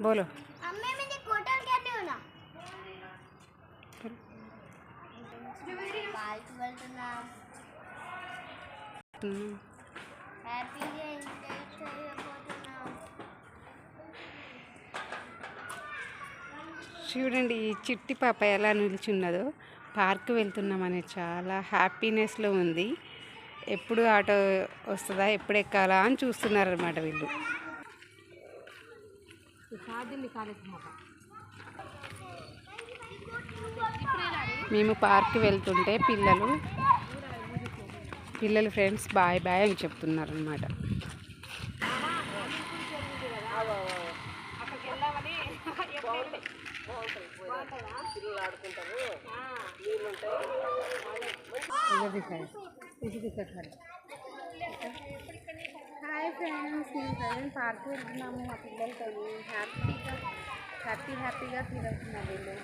बोलो చూడండి ఈ చిట్టి పాప ఎలా నిల్చున్నదో. పార్క్ వెళ్తున్నామని చాలా హ్యాపీనెస్లో ఉంది. ఎప్పుడు ఆటో వస్తుందా, ఎప్పుడు ఎక్కాలా అని చూస్తున్నారన్నమాట వీళ్ళు. మేము పార్క్ వెళ్తుంటే పిల్లలు ఫ్రెండ్స్ బాయ్ బాయ్ అని చెప్తున్నారన్నమాట. హాయ్ ఫ్రెండ్స్, మేము ప్రజెంట్ పార్క్ వెళ్తున్నాము మా పిల్లలతో. హ్యాపీగా ఫీల్ అవుతున్నారు వీళ్ళు.